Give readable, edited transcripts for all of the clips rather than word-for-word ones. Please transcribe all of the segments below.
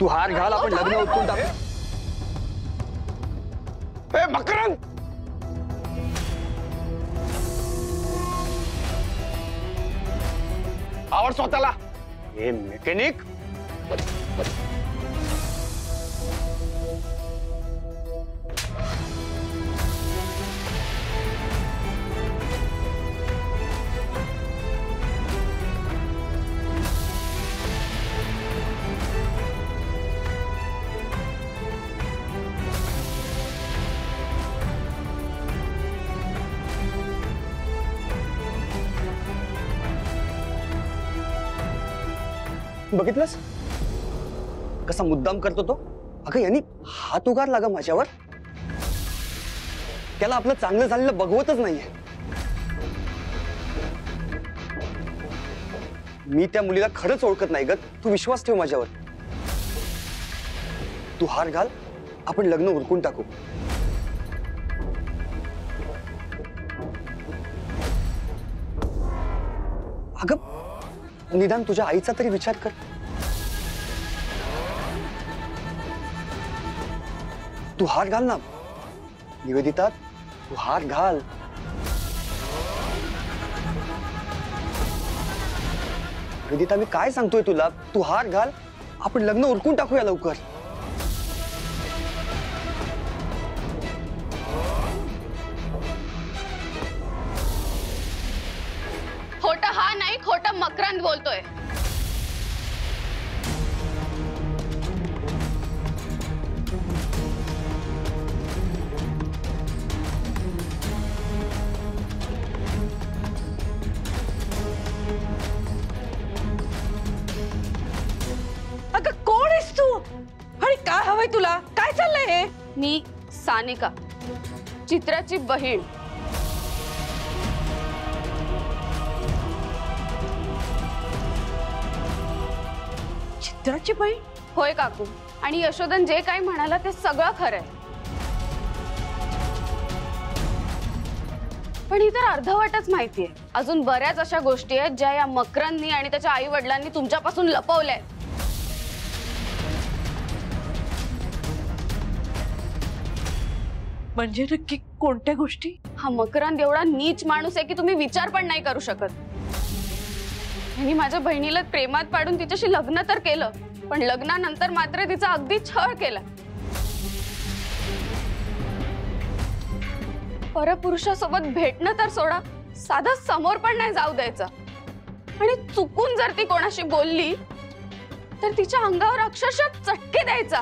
तू हार घाल, आपण लग्न उरकून टाकू. ए मकरंद, आवड स्वतःला. हे मेकॅनिक, बघितलंस कसा मुद्दाम करतो तो. अगं यांनी हात उगारला ग माझ्यावर. त्याला आपलं चांगलं झालेलं बघवतच नाहीये. मी त्या मुलीला खरंच ओळखत नाही ग. तू विश्वास ठेव माझ्यावर. तू हार घाल, आपण लग्न उरकून टाकू. अगं निदान तुझ्या आईचा तरी विचार कर. तू हार घाल ना निवेदिता, तू हार घाल. निवेदिता मी काय सांगतोय तुला, तू हार घाल, आपण लग्न उरकून टाकूया लवकर. खोटा हा नाही, खोटा मकरंद बोलतोय. अगं कोण आहेस तू आणि काय हवंय तुला? काय चाललंय हे? मी सानिका, चित्राची बहीण. चित्राची बहीण? होय काकू, आणि यशोदन जे काही म्हणाला ते सगळं खरंय. पण ही तर अर्धवटच माहितीये. अजून बऱ्याच अशा गोष्टी आहेत ज्या या मकरंदनी आणि त्याच्या आई वडिलांनी तुमच्यापासून लपवल्या आहेत. म्हणजे नक्की कोणत्या गोष्टी? हा मकरंद एवढा नीच माणूस आहे की तुम्ही विचार पण नाही करू शकत. आणि माझ्या बहिणीला प्रेमात पाडून तिच्याशी लग्न तर केलं, पण लग्नानंतर मात्र तिचा अगदी छळ केला. परपुरुषासोबत भेटणं तर सोडा, साधा समोर पण नाही जाऊ द्यायचा. आणि चुकून जर ती कोणाशी बोलली तर तिच्या अंगावर अक्षरशः चटके द्यायचा.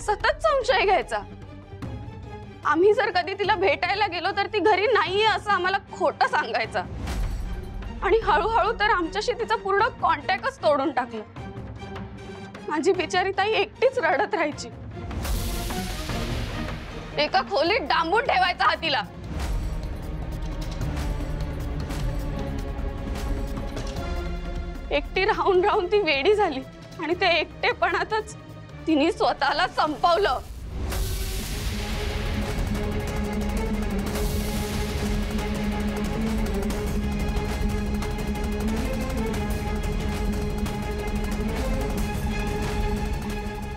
सतत संशय घ्यायचा. आम्ही जर कधी तिला भेटायला गेलो तर ती घरी नाहीये असं आम्हाला खोटं सांगायचा. आणि हळूहळू तर आमच्याशी तिचा पूर्ण कॉन्टॅक्टच तोडून टाकला. माझी बिचारी ताई एकटीच रडत राहायची. एका खोलीत डांबून ठेवायचा हा तिला. एकटी राहून राहून ती वेडी झाली आणि त्या एकटेपणातच तिने स्वतःला संपवलं.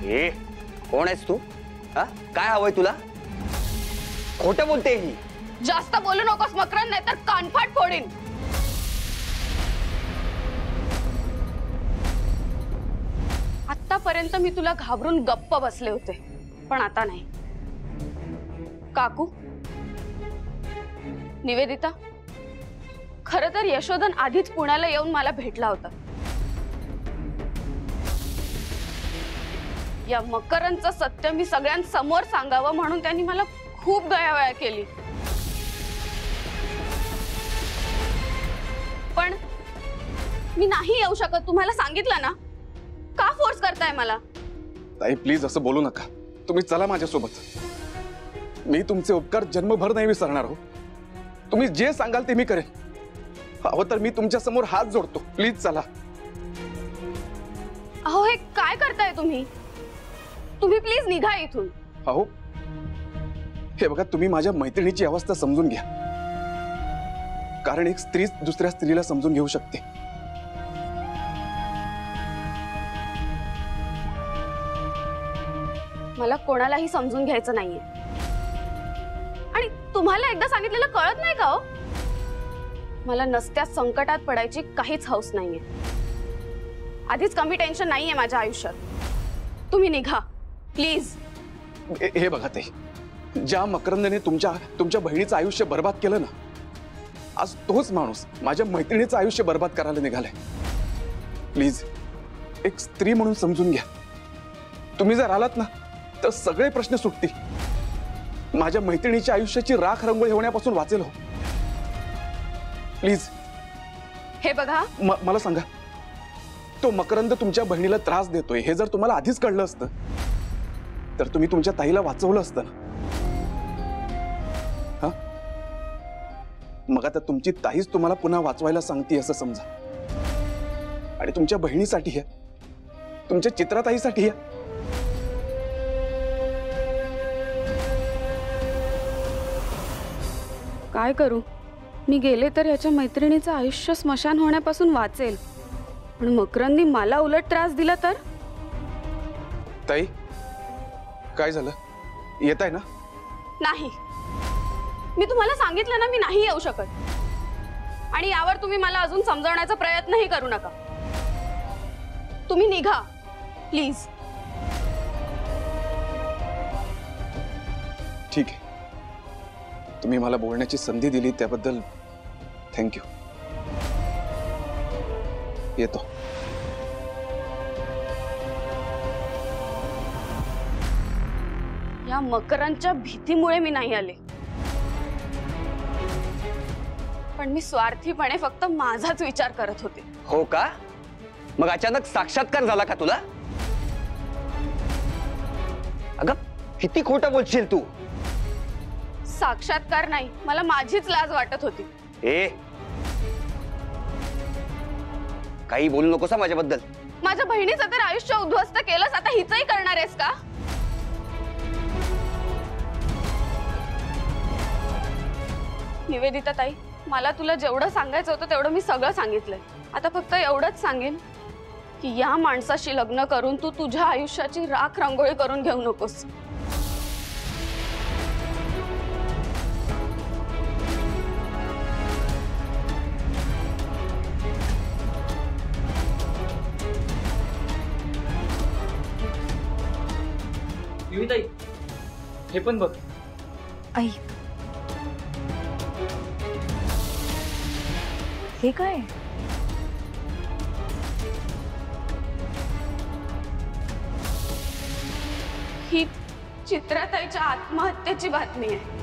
ए कोण आहेस तू? हा काय हवंय तुला? खोटं बोलते ही. जास्त बोलू नकोस मकरंद, नाही तर कानफाट फोडीन. आतापर्यंत मी तुला घाबरून गप्प बसले होते, पण आता नाही. काकू, निवेदिता, खरं तर यशोदन आधीच पुण्याला येऊन मला भेटला होता. या मकरंदचं सत्य मी सगळ्यांसमोर सांगावं म्हणून त्यांनी मला खूप गयावया केली. पण मी नाही येऊ शकत. तुम्हाला सांगितलं ना. का फोर्स करताय मला? ताई प्लीज असं बोलू नका. तुम्ही चला माझ्यासोबत. मी तुमचे उपकार जन्मभर नाही विसरणार हो. तुम्ही जे सांगाल ते मी करेन. हवं तर मी तुमच्या समोर हात जोडतो. प्लीज चला. अहो हे काय करताय तुम्ही? तुम्ही प्लीज निघा इथून. अहो हे बघा, तुम्ही माझ्या मैत्रिणीची अवस्था समजून घ्या, कारण एक स्त्री दुसऱ्या स्त्रीला समजून घेऊ शकते. मला कोणालाही समजून घ्यायचं नाहीये. आणि तुम्हाला एकदा सांगितलेलं कळत नाही का हो? मला नसत्या संकटात पडायची काहीच हौस नाहीये. आधीच कमी टेन्शन नाहीये माझ्या आयुष्यात. तुम्ही निघा प्लीज. हे बघा, ते ज्या मकरंदने तुमच्या बहिणीचं आयुष्य बर्बाद केलं ना, आज तोच माणूस माझ्या मैत्रिणीचं आयुष्य बर्बाद करायला निघालाय. प्लीज एक स्त्री म्हणून समजून घ्या. तुम्ही जर आलात ना तर सगळे प्रश्न सुटतील. माझ्या मैत्रिणीच्या आयुष्याची राख रंगोळी होण्यापासून वाचेल हो. प्लीज. हे बघा, मला सांगा, तो मकरंद तुमच्या बहिणीला त्रास देतोय हे जर तुम्हाला आधीच कळलं असतं तर तुम्ही तुमच्या ताईला वाचवलं असतं ना. हा, मग आता तुमची ताईच तुम्हाला पुन्हा वाचवायला सांगते असं समजा. आणि तुमच्या बहिणीसाठी आहे, तुमच्या चित्राताईसाठी आहे. काय करू? मी गेले तर याच्या मैत्रिणीचं आयुष्य स्मशान होण्यापासून वाचेल, पण मकरंदी मला उलट त्रास दिला तर? ताई, काय झालं? येत आहे ना? नाही, मी तुम्हाला सांगितलं ना, मी नाही येऊ शकत. आणि यावर तुम्ही मला अजून समजवण्याचा प्रयत्नही करू नका. तुम्ही निघा प्लीज. ठीक आहे, तुम्ही मला बोलण्याची संधी दिली त्याबद्दल थँक्यू. येतो. या मकरांच्या भीतीमुळे मी नाही आले, पण मी स्वार्थीपणे फक्त माझाच विचार करत होते. हो का? मग अचानक साक्षात्कार झाला का तुला? अगं किती खोटं बोलशील तू. साक्षात्कार नाही, मला माझीच लाज वाटत होती. ए, काही बोलू नकोस माझ्याबद्दल. माझ्या बहिणीचं तर आयुष्य उद्ध्वस्त केलंस, आता हिचंही करणार आहेस का? निवेदिता ताई, मला तुला जेवढं सांगायचं होतं तेवढं मी सगळं सांगितलंय. आता फक्त एवढंच सांगेन की या माणसाशी लग्न करून तू तुझ्या आयुष्याची राख रांगोळी करून घेऊ नकोस. ताई, हे पण बघ. आई, हे काय? ही चित्राताईच्या आत्महत्येची बातमी आहे.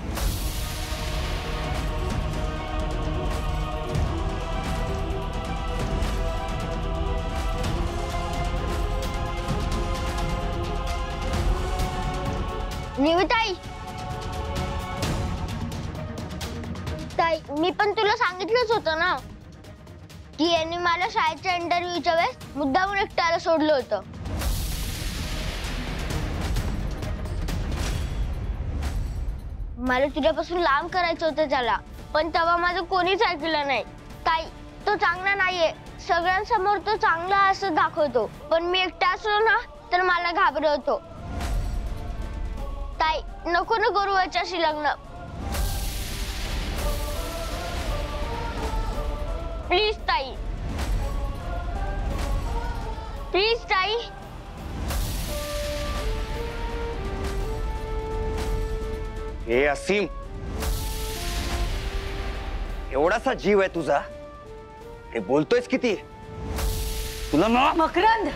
निविताई, ताई, मी पण तुला सांगितलंच होतं ना की यांनी मला शाळेच्या इंटरव्ह्यूच्या वेळेस मुद्दामून एकट्याला सोडलं होतं. मला तुझ्यापासून लांब करायचं होतं त्याला, पण तेव्हा माझं कोणीच ऐकलं नाही. ताई, तो चांगला नाहीये, सगळ्यांसमोर तो चांगला असं दाखवतो, पण मी एकटा असलो ना तर मला घाबरवतो. ताई, नको ना करू याच्याशी लग्न. प्लीज ताई, प्लीज ताई. हे असीम, एवढासा जीव आहे तुझा, हे बोलतोयस किती? तुला मकरंद,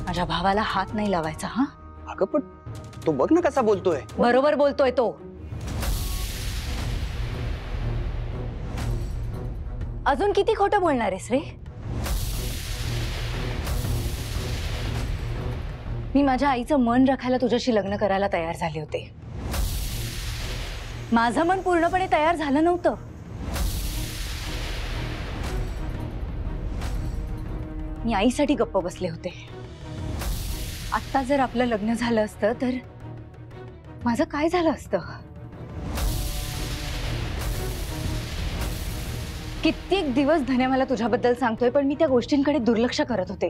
माझ्या भावाला हात नाही लावायचा. हा, अगं पण तो बघ ना कसा बोलतोय. बरोबर बोलतोय तो. अजून किती खोटं बोलणार आहेस रे? मी माझ्या आईचं मन राखायला तुझ्याशी लग्न करायला तयार झाले होते. माझं मन पूर्णपणे तयार झालं नव्हतं. मी आईसाठी गप्प बसले होते. आत्ता जर आपलं लग्न झालं असतं तर माझं काय झालं असतं? कित्येक दिवस धन्या मला तुझ्याबद्दल सांगतोय, पण मी त्या गोष्टींकडे दुर्लक्ष करत होते.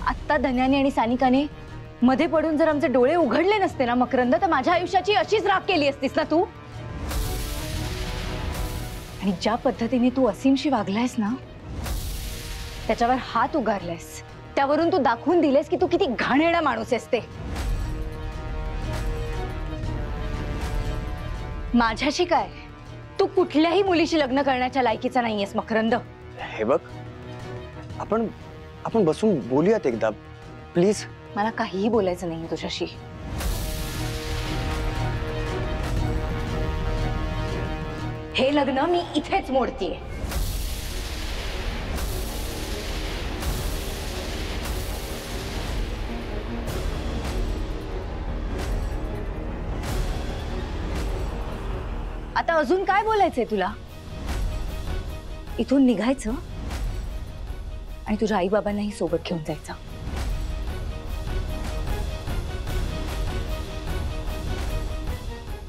आत्ता धन्याने आणि सानिकाने मध्ये पडून जर आमचे डोळे उघडले नसते ना मकरंद, तर माझ्या आयुष्याची अशीच राख केली असतीस ना तू. आणि ज्या पद्धतीने तू असीमशी वागलायस ना, त्याच्यावर हात उगारलायस, त्यावरून तू दाखवून दिलेस की तू किती घाणेरडा माणूस आहेस ते. माझ्याशी काय, तू कुठल्याही मुलीशी लग्न करण्याच्या लायकीचा नाहीयेस मकरंद. हे बघ, आपण आपण बसून बोलूयात एकदा प्लीज. मला काहीही बोलायचं नाहीये तुझ्याशी. हे लग्न मी इथेच मोडतीये. आता अजून काय बोलायचंय तुला? इथून निघायचं आणि तुझ्या आई बाबांनाही सोबत घेऊन जायचं.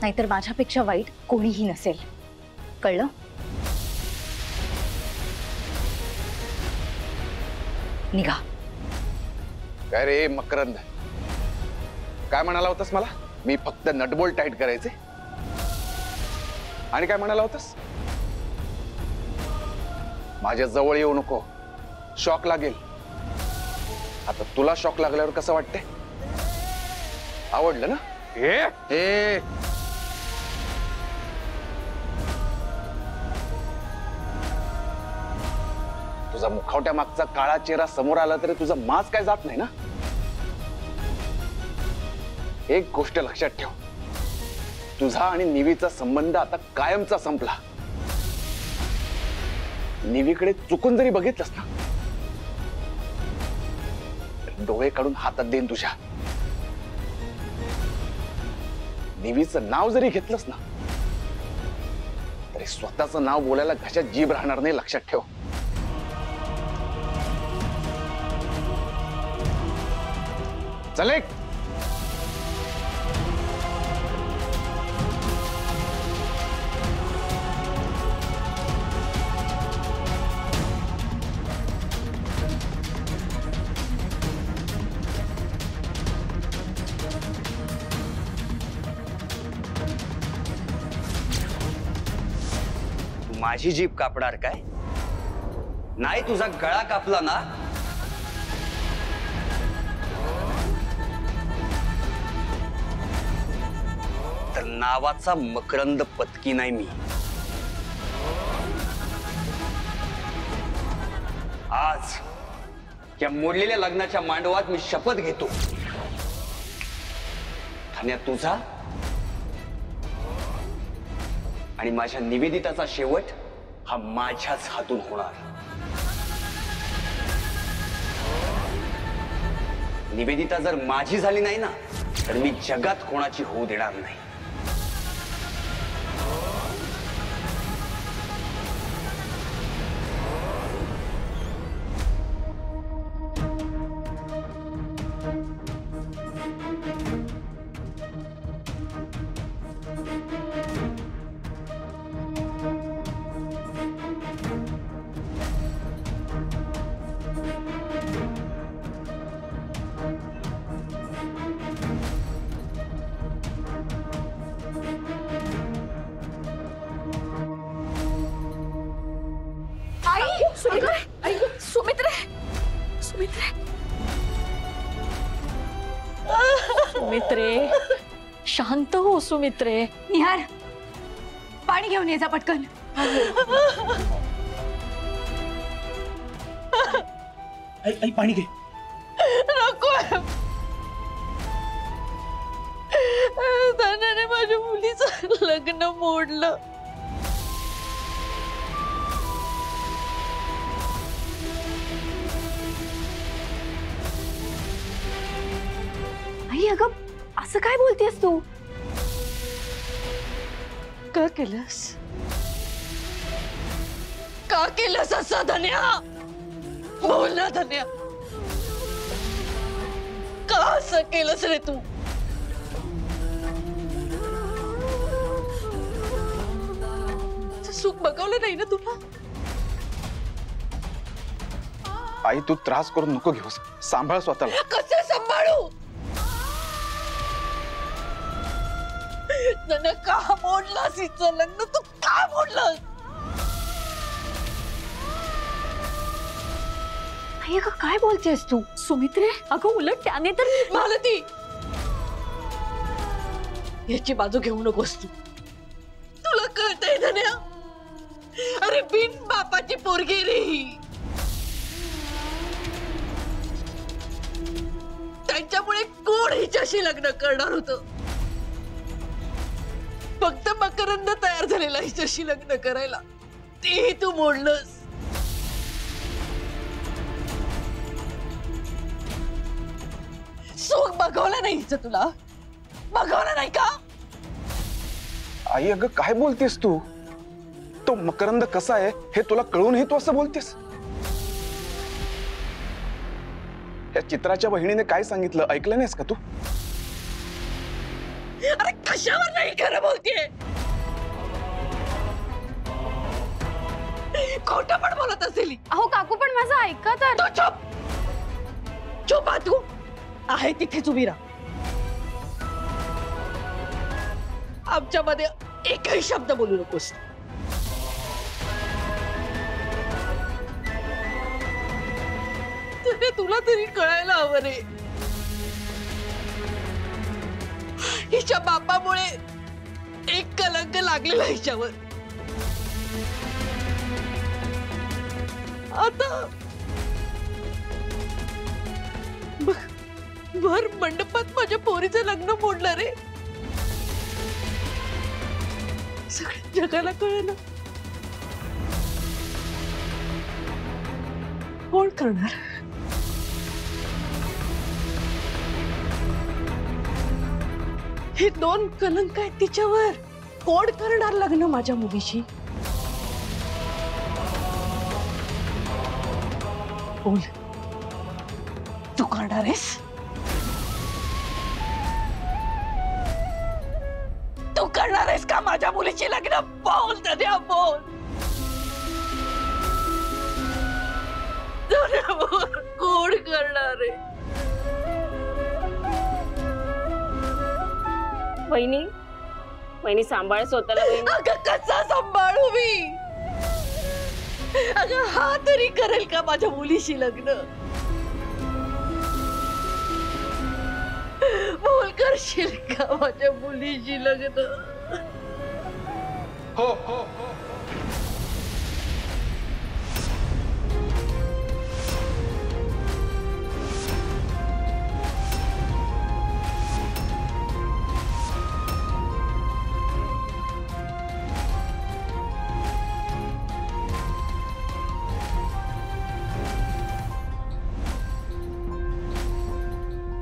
नाहीतर माझ्यापेक्षा वाईट कोणीही नसेल, कळलं? निघा. काय रे मकरंद, काय म्हणाला होतास मला? मी फक्त नटबोल्ट टाईट करायचे आणि काय म्हणाला होतास? माझ्या जवळ येऊ नको, शॉक लागेल. आता तुला शॉक लागल्यावर कसं वाटतंय? आवडलं ना? ए तुझा मुखवट्या मागचा काळा चेहरा समोर आला तरी तुझा माज काय जात नाही ना? एक गोष्ट लक्षात ठेव, तुझा आणि निवीचा संबंध आता कायमचा संपला. निवीकडे चुकून जरी बघितलंस ना, डोळे काढून हातात देईन तुझ्या. निवीचं नाव जरी घेतलंस ना, तरी स्वतःचं नाव बोलायला घशात जीभ राहणार नाही, लक्षात ठेव. चल एक. माझी जीभ कापणार काय? नाही, तुझा गळा कापला ना तर नावाचा मकरंद पत्की नाही मी. आज या मोडलेल्या लग्नाच्या मांडवात मी शपथ घेतो, धन्या तुझा आणि माझ्या निवेदिताचा शेवट हा माझ्याच हातून होणार. निवेदिता जर माझी झाली नाही ना, तर मी जगात कोणाची होऊ देणार नाही. सुमित्रे, शांत हो सुमित्रे. निहार, पाणी घेऊन ये जा पटकन. आई पाणी घे. नको, धन्याने माझ्या मुलीचं लग्न मोडलं. आई, अगं असं काय बोलतेस तू? का केलंस? का का केलंस असं धन्या? बोल ना धन्या, का असं केलंस रे तू? सुख बघवलं नाही ना तुला? आई तू त्रास करून नको घेऊस, सांभाळ स्वतःला. कसं सांभाळू? धन्या, का मोडलास हिचं लग्न? तू का मोडलास? आई अगं काय बोलतेस तू? सुमित्रे, अगं उलट त्याने तर मालती, याची बाजू घेऊ नकोस तू. तुला कळतंय धन्या? अरे बिन बापाची पोरगी रे ही. त्यांच्यामुळे कोण हिच्याशी लग्न करणार होतं? फक्त मकरंद तयार झालेला हिच्याशी लग्न करायला, तेही तू मोडलंस. सुख बघवलं नाही हिचं तुला? बघवलं नाही का? आई अगं काय बोलतेस तू? तो मकरंद कसा आहे हे तुला कळूनही तू असं बोलतेस? या चित्राच्या बहिणीने काय सांगितलं ऐकलं नाहीस का तू? अरे कशावर नाही खरं बोलतेय? खोटं पण बोलत असेल ही. अहो काकू पण माझं ऐका तर. तो चुप चुप आ, तू आहे तिथेच उभी राहा. आमच्यामध्ये एकही शब्द बोलू नकोस. तुला तरी कळायला हवं रे, हिच्या बापामुळे एक कलंक लागलेला हिच्यावर. आता भर मंडपात माझ्या पोरीचं लग्न मोडलं रे. सगळ्या जगाला कळलं. कोण करणार? हे दोन कलंक आहेत तिच्यावर. कोण करणार लग्न माझ्या मुलीशी? बोल, तू करणार आहेस? तू करणार आहेस का माझ्या मुलीची लग्न? बोल दादा, बोल. कोण करणार आहे? वहिनी, वहिनी सांभाळ स्वतःला वहिनी. अगं कसा सांभाळू मी? अगं हा तरी करेल का माझ्या मुलीशी लग्न? बोल, करशील का माझ्या मुलीशी लग्न? हो हो हो.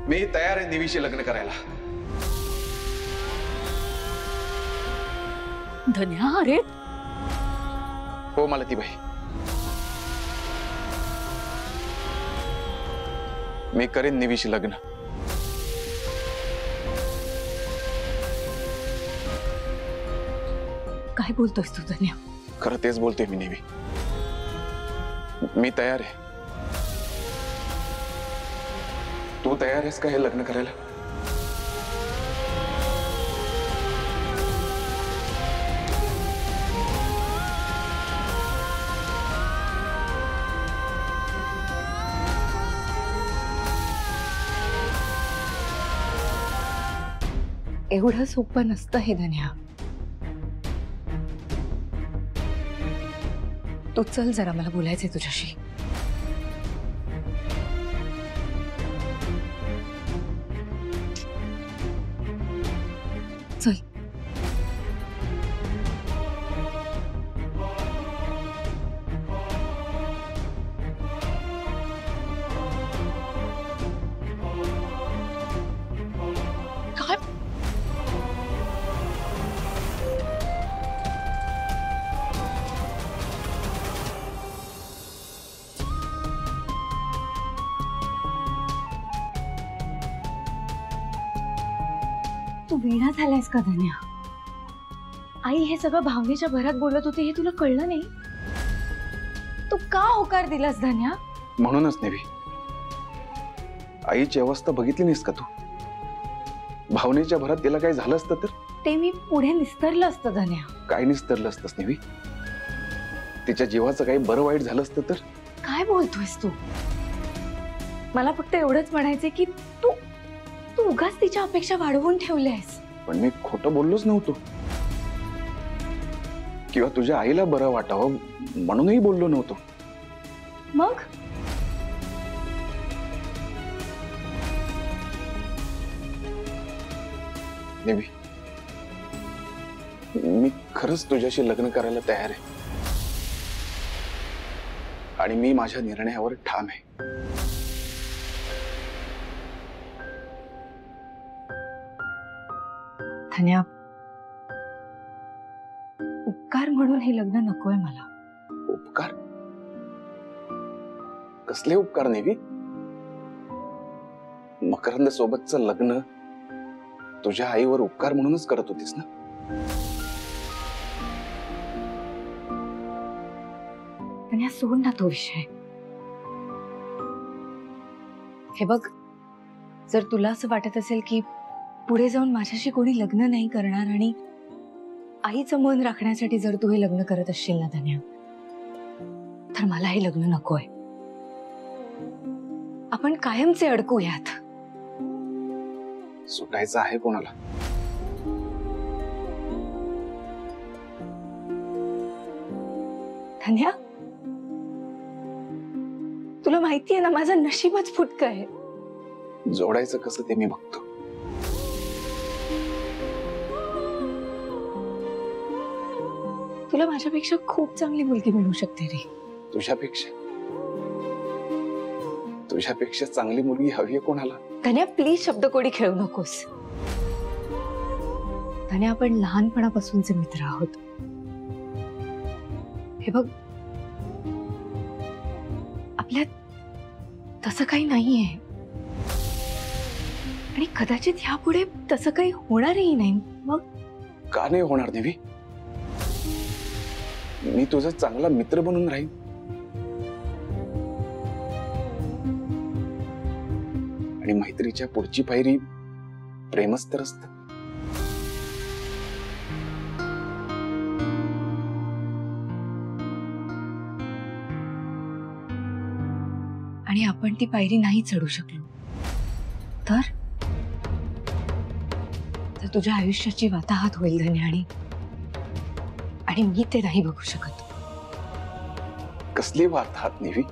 मी तयार आहे निवीशी लग्न करायला. धन्या, अरे हो मालतीबाई, मी करेन निवीशी लग्न. काय बोलतोयस तू धन्या? खरं तेच बोलते मी निवी. मी तयार आहे. तू तयार आहेस का हे लग्न करायला? एवढं सोपं नसतं हे धन्या. तू चल जरा, मला बोलायचंय तुझ्याशी. चल. काय? तू वेडा झालायस का धन्या? आई हे सगळं भावनेच्या भरात बोलत होते हे तुला कळलं नाही? तू का होकार दिलास धन्या? म्हणूनच नेवी, आईची अवस्था बघितली नाहीस का तू? भावनेच्या भरात तिला काही झालं असतं तर? ते मी पुढे निस्तरलं असतं धन्या. काय निस्तरलं असतंस नेवी? तिच्या जीवाचं काही बरं वाईट झालं असतं तर? काय बोलतोयस तू? मला फक्त एवढंच म्हणायचंय की तू तू उगाच तिच्या अपेक्षा वाढवून ठेवल्यास. पण मी खोटं बोललोच नव्हतो, किंवा तुझ्या आईला बरं वाटावं म्हणूनही बोललो नव्हतो. मग नेवी, मी खरंच तुझ्याशी लग्न करायला तयार आहे आणि मी माझ्या निर्णयावर ठाम आहे. धन्या, उपकार म्हणून हे लग्न नकोय मला. उपकार? कसले उपकार नेवी? मकरंद सोबतचं लग्न तुझ्या आईवर उपकार म्हणूनच करत होतीस ना? धन्या, सोड ना तो विषय. हे बघ, जर तुला असं वाटत असेल की पुढे जाऊन माझ्याशी कोणी लग्न नाही करणार आणि आईचं मन राखण्यासाठी जर तू हे लग्न करत असशील ना धन्या, तर मला हे लग्न नकोय. आपण कायमचे अडकूयात. सुटायचं आहे कोणाला? धन्या, तुला माहितीये ना माझं नशीबच फुटकं आहे. जोडायचं कसं ते मी बघतो. तुला माझ्यापेक्षा खूप चांगली मुलगी मिळू शकते रे. तुझ्यापेक्षा चांगली मुलगी हवी कोणाला? धन्या, प्लीज शब्दकोडी खेळू नकोस. धन्या, आपण लहानपणापासूनचे मित्र आहोत. हे बघ, आपल्यात तसं काही नाहीये आणि कदाचित ह्यापुढे तसं काही होणारही नाही. मग का नाही होणार देवी? मी तुझा चांगला मित्र बनून राहीन. आणि मैत्रीच्या पुढची पायरी प्रेमच तर असतं. आणि आपण ती पायरी नाही चढू शकलो तर तुझ्या आयुष्याची वाताहत होईल धन्या, आणि मी ते नाही बघू शकत. कसली वाताहत नेवी?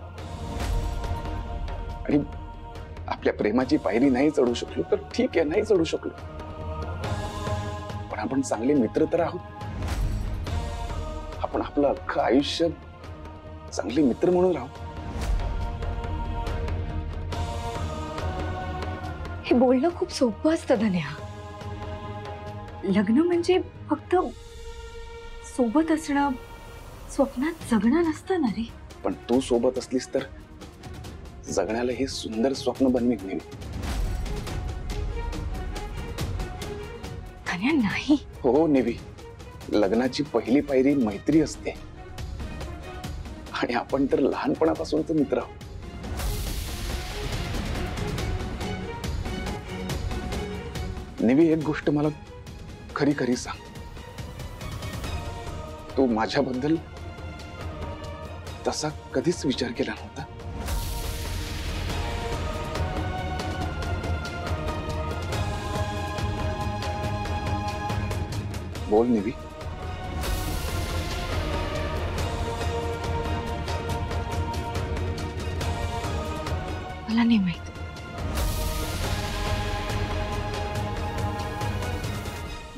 आणि आपल्या प्रेमाची पायरी नाही चढू शकलो तर ठीक आहे, नाही चढू शकलो, पण आपण चांगले मित्र तर आहोत. आपण आपलं अख्खं आयुष्य चांगले मित्र म्हणून राहू. हे बोलणं खूप सोपं असतं धन्या. लग्न म्हणजे फक्त सोबत असणं, स्वप्नात जगणं नसतं ना रे. पण तू सोबत असलीस तर जगण्याला हे सुंदर स्वप्न बनवीत नेवी. धन्या, नाही. हो नेवी, लग्नाची पहिली पायरी मैत्री असते आणि आपण तर लहानपणापासूनच मित्र आहोत. नेवी, एक गोष्ट मला खरी खरी सांग, तू माझ्याबद्दल तसा कधीच विचार केला नव्हता? बोल नेवी. मला नाही माहित.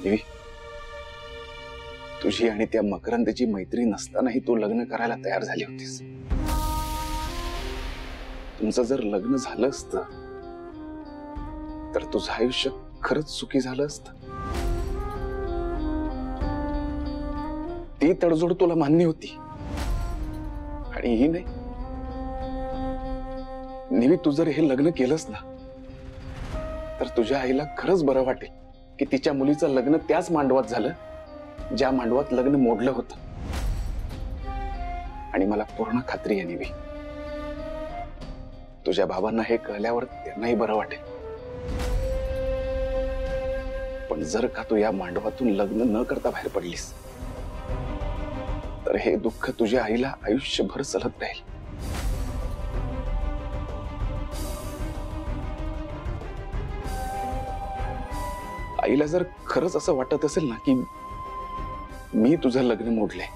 देवी, तुझी आणि त्या मकरंदची मैत्री नसतानाही तू लग्न करायला तयार झाली होतीस. तुमचं जर लग्न झालं असतं तर तुझं आयुष्य खरंच सुखी झालं असतं. ती तडजोड तुला मान्य होती आणि ही नाही. नेहमी तू जर हे लग्न केलंस ना तर तुझ्या आईला खरंच बरं वाटेल की तिच्या मुलीचं लग्न त्याच मांडवात झालं ज्या मांडवात लग्न मोडलं होतं. आणि मला पूर्ण खात्री आहे निवी, तुझ्या बाबांना हे कळल्यावर त्यांनाही बरं वाटेल. पण जर का तू या मांडवातून लग्न न करता बाहेर पडलीस तर हे दुःख तुझ्या आईला आयुष्यभर सलत राहील. आईला जर खरंच असं वाटत असेल ना की मी तुझं लग्न मोडलंय,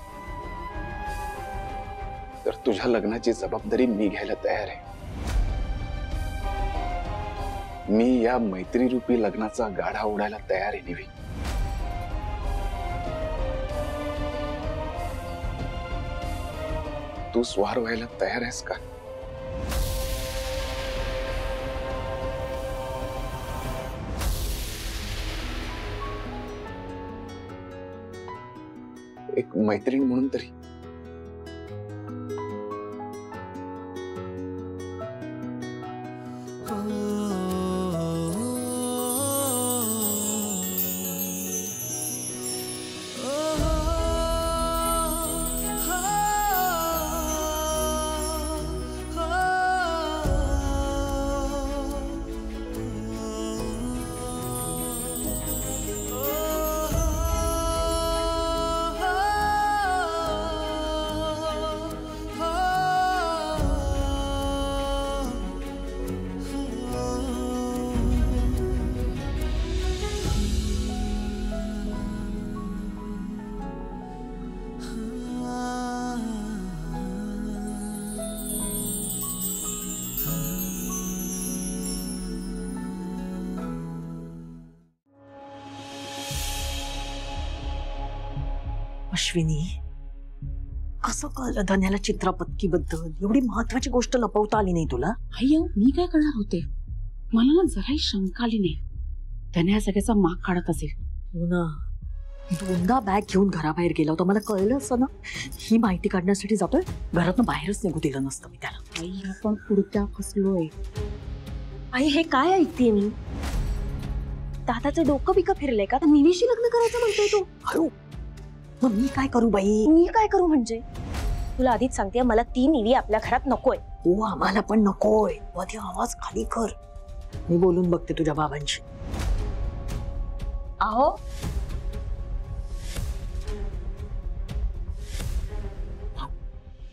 तर तुझ्या लग्नाची जबाबदारी मी घ्यायला तयार आहे. मी या मैत्रीरूपी लग्नाचा गाडा उडायला तयार आहे निवी. तू स्वार व्हायला तयार आहेस का? एक मैत्रीण म्हणून तरी. अश्विनी, कसं कळलं धन्याला चित्रपत्कीबद्दल? एवढी महत्वाची गोष्ट लपवता आली नाही तुला? अय्यो, मी काय करणार होते? मला ना जराही शंका आली नाही. त्याने या सगळ्याचा माग काढत असेल. हो ना, दोनदा बॅग घेऊन घराबाहेर गेला होता. मला कळलं असं ना, ही माहिती काढण्यासाठी जातोय. घरातून बाहेरच निघू दिलं नसतं मी त्याला. आई, आपण पुढच्या फसलोय. आई, हे काय ऐकतेय मी? दादाचं डोकं बिकं फिरलंय का? निवीशी लग्न करायचं म्हणतोय तू? अयो, मग मी काय करू बाई? मी काय करू म्हणजे? तुला आधीच सांगते, मला ती निवी आपल्या घरात नकोय. हो, आम्हाला पण नकोय. मध्ये आवाज खाली कर. मी बोलून बघते तुझ्या बाबांशी. अहो,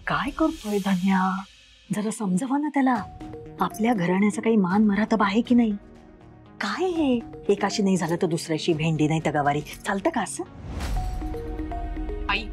काय करतोय धन्या? जरा समजवा ना त्याला. आपल्या घराण्याचा काही मान मरातब आहे की नाही? काय हे, एकाशी नाही झालं तर दुसऱ्याशी भेंडी नाही तर गवारी. चालतं का असं? आई,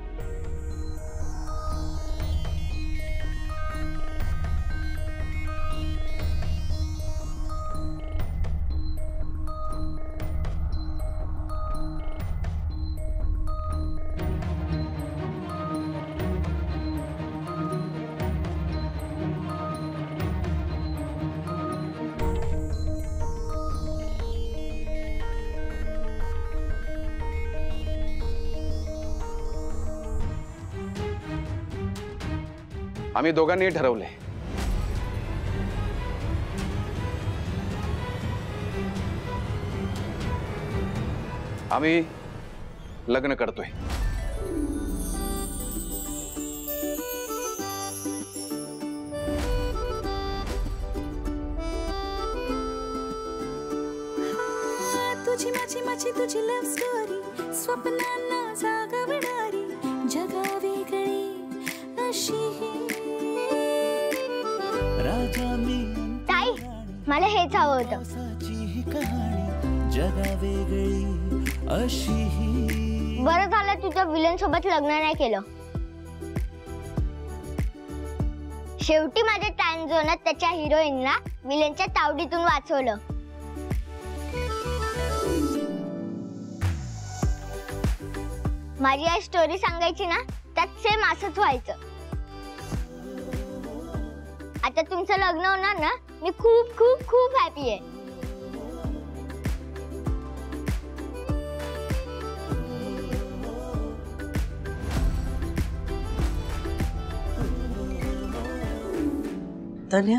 आम्ही दोघांनी ठरवलंय, आम्ही लग्न करतोय. तुझी माझी माझी तुझी लव्ह स्टोरी, स्वप्नांना जागवणारी, जगा वेगळी अशी. ताई, मला हेच हवं होतं. बरं झालं तुझ्या विलन सोबत लग्न नाही केलं. शेवटी माझ्या टाइम झोनात त्याच्या हिरोईनला विलनच्या तावडीतून वाचवलं. माझी आई स्टोरी सांगायची ना, त्यात सेम असंच व्हायचं. आता तुमचं लग्न होणार ना, मी खूप खूप खूप हॅपी आहे. धन्या,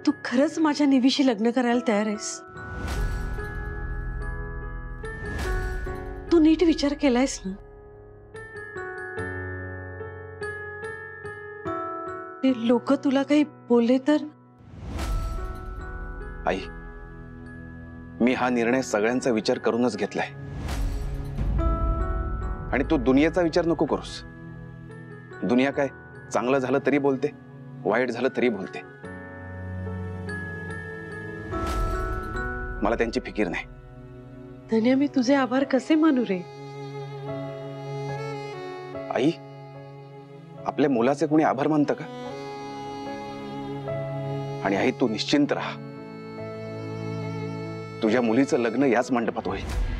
तू खरंच माझ्या निवीशी लग्न करायला तयार आहेस? तू नीट विचार केलायस ना? ते लोक तुला काही बोलले तर? आई, मी हा निर्णय सगळ्यांचा विचार करूनच घेतलाय. आणि तू दुनियेचा विचार नको करूस. दुनिया काय चांगलं झालं तरी बोलते, वाईट झालं तरी बोलते. मला त्यांची फिकीर नाही. धन्या, मी तुझे आभार कसे मानू रे? आई, आपल्या मुलाचे कोणी आभार मानतं का? आणि आई, तू निश्चिंत राहा. तुझ्या मुलीचं लग्न याच मंडपात होईल.